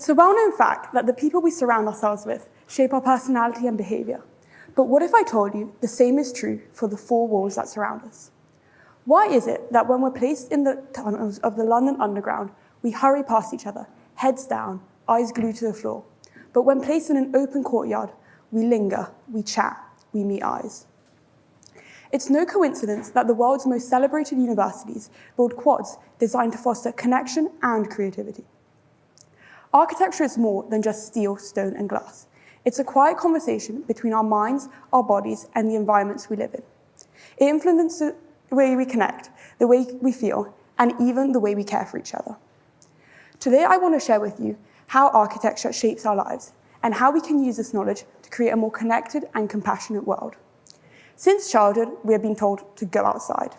It's a well-known fact that the people we surround ourselves with shape our personality and behavior. But what if I told you the same is true for the four walls that surround us? Why is it that when we're placed in the tunnels of the London Underground, we hurry past each other, heads down, eyes glued to the floor? But when placed in an open courtyard, we linger, we chat, we meet eyes. It's no coincidence that the world's most celebrated universities build quads designed to foster connection and creativity. Architecture is more than just steel, stone, and glass. It's a quiet conversation between our minds, our bodies, and the environments we live in. It influences the way we connect, the way we feel, and even the way we care for each other. Today, I want to share with you how architecture shapes our lives and how we can use this knowledge to create a more connected and compassionate world. Since childhood, we have been told to go outside.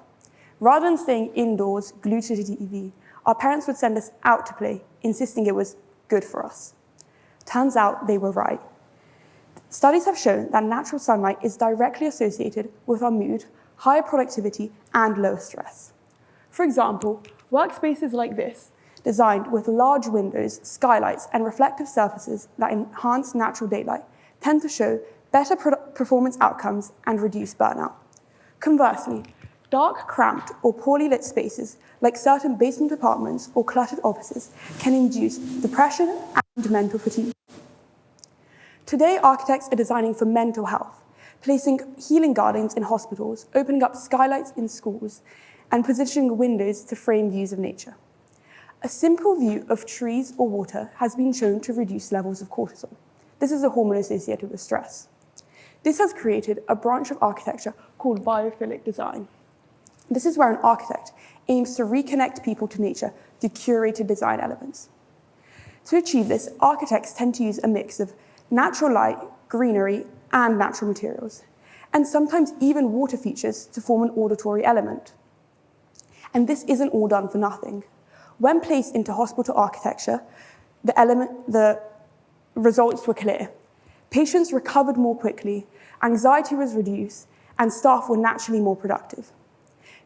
Rather than staying indoors, glued to the TV, our parents would send us out to play, insisting it was good for us. Turns out they were right. Studies have shown that natural sunlight is directly associated with our mood, higher productivity, and lower stress. For example, workspaces like this, designed with large windows, skylights, and reflective surfaces that enhance natural daylight, tend to show better performance outcomes and reduce burnout. Conversely, dark, cramped, or poorly lit spaces, like certain basement apartments or cluttered offices, can induce depression and mental fatigue. Today, architects are designing for mental health, placing healing gardens in hospitals, opening up skylights in schools, and positioning windows to frame views of nature. A simple view of trees or water has been shown to reduce levels of cortisol. This is a hormone associated with stress. This has created a branch of architecture called biophilic design. This is where an architect aims to reconnect people to nature through curated design elements. To achieve this, architects tend to use a mix of natural light, greenery, and natural materials, and sometimes even water features to form an auditory element. And this isn't all done for nothing. When placed into hospital architecture, the results were clear. Patients recovered more quickly, anxiety was reduced, and staff were naturally more productive.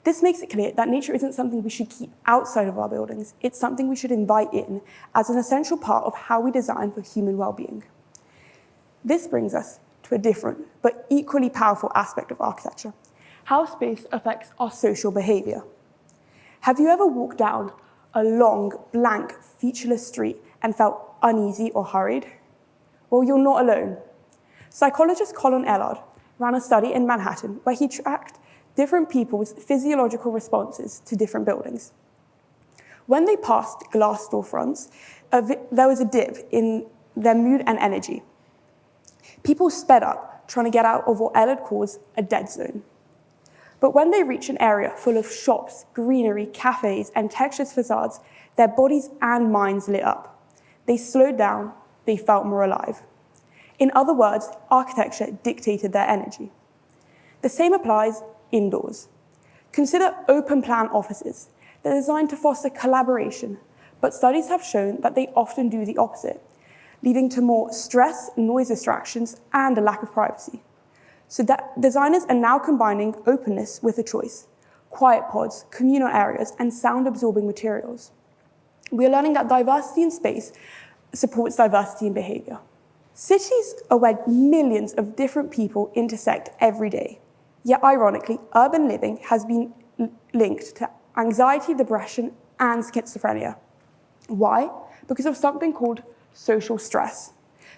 This makes it clear that nature isn't something we should keep outside of our buildings. It's something we should invite in as an essential part of how we design for human well-being. This brings us to a different but equally powerful aspect of architecture: how space affects our social behavior. Have you ever walked down a long, blank, featureless street and felt uneasy or hurried? Well, you're not alone. Psychologist Colin Ellard ran a study in Manhattan where he tracked different people's physiological responses to different buildings. When they passed glass storefronts, there was a dip in their mood and energy. People sped up, trying to get out of what Ellard calls a dead zone. But when they reached an area full of shops, greenery, cafes, and textured facades, their bodies and minds lit up. They slowed down, they felt more alive. In other words, architecture dictated their energy. The same applies indoors. Consider open-plan offices. They're designed to foster collaboration, but studies have shown that they often do the opposite, leading to more stress, noise distractions, and a lack of privacy. So that designers are now combining openness with a choice: quiet pods, communal areas, and sound-absorbing materials. We are learning that diversity in space supports diversity in behavior. Cities are where millions of different people intersect every day. Yet ironically, urban living has been linked to anxiety, depression, and schizophrenia. Why? Because of something called social stress.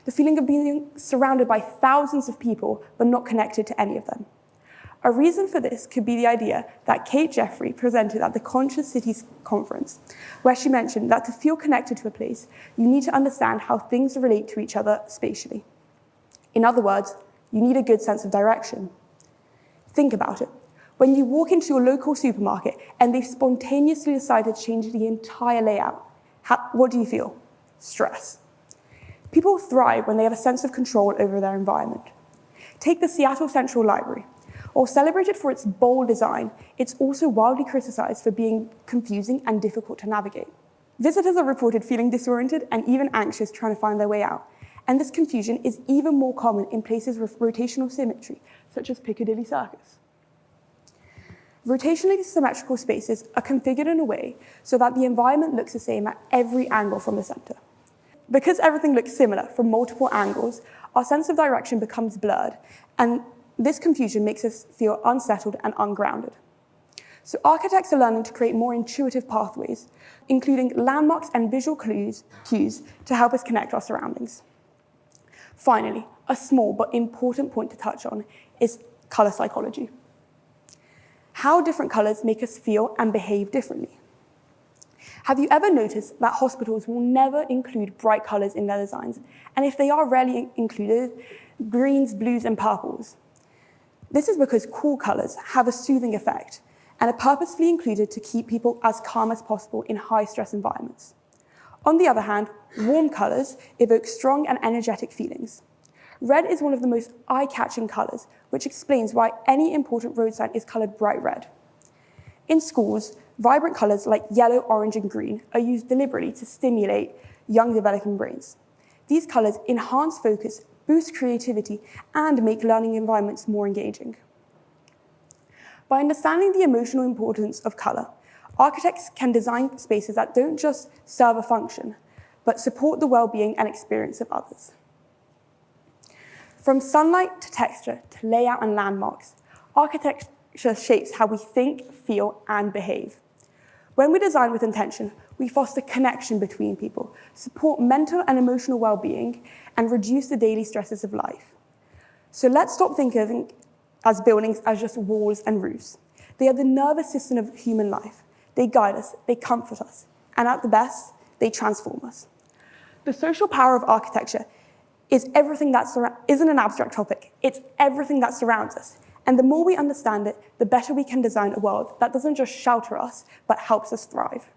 The feeling of being surrounded by thousands of people but not connected to any of them. A reason for this could be the idea that Kate Jeffrey presented at the Conscious Cities conference, where she mentioned that to feel connected to a place, you need to understand how things relate to each other spatially. In other words, you need a good sense of direction. Think about it. When you walk into your local supermarket and they've spontaneously decided to change the entire layout, what do you feel? Stress. People thrive when they have a sense of control over their environment. Take the Seattle Central Library. While celebrated for its bold design, it's also wildly criticized for being confusing and difficult to navigate. Visitors are reported feeling disoriented and even anxious trying to find their way out. And this confusion is even more common in places with rotational symmetry, such as Piccadilly Circus. Rotationally symmetrical spaces are configured in a way so that the environment looks the same at every angle from the center. Because everything looks similar from multiple angles, our sense of direction becomes blurred, and this confusion makes us feel unsettled and ungrounded. So architects are learning to create more intuitive pathways, including landmarks and visual cues to help us connect our surroundings. Finally, a small but important point to touch on is color psychology. How different colors make us feel and behave differently. Have you ever noticed that hospitals will never include bright colors in their designs, and if they are rarely included, greens, blues, and purples? This is because cool colors have a soothing effect and are purposefully included to keep people as calm as possible in high-stress environments. On the other hand, warm colors evoke strong and energetic feelings. Red is one of the most eye-catching colors, which explains why any important road sign is colored bright red. In schools, vibrant colors like yellow, orange, and green are used deliberately to stimulate young developing brains. These colors enhance focus, boost creativity, and make learning environments more engaging. By understanding the emotional importance of color, architects can design spaces that don't just serve a function, but support the well-being and experience of others. From sunlight to texture to layout and landmarks, architecture shapes how we think, feel, and behave. When we design with intention, we foster connection between people, support mental and emotional well-being, and reduce the daily stresses of life. So let's stop thinking as buildings as just walls and roofs. They are the nervous system of human life. They guide us, they comfort us, and at the best, they transform us. The social power of architecture isn't an abstract topic, it's everything that surrounds us. And the more we understand it, the better we can design a world that doesn't just shelter us, but helps us thrive.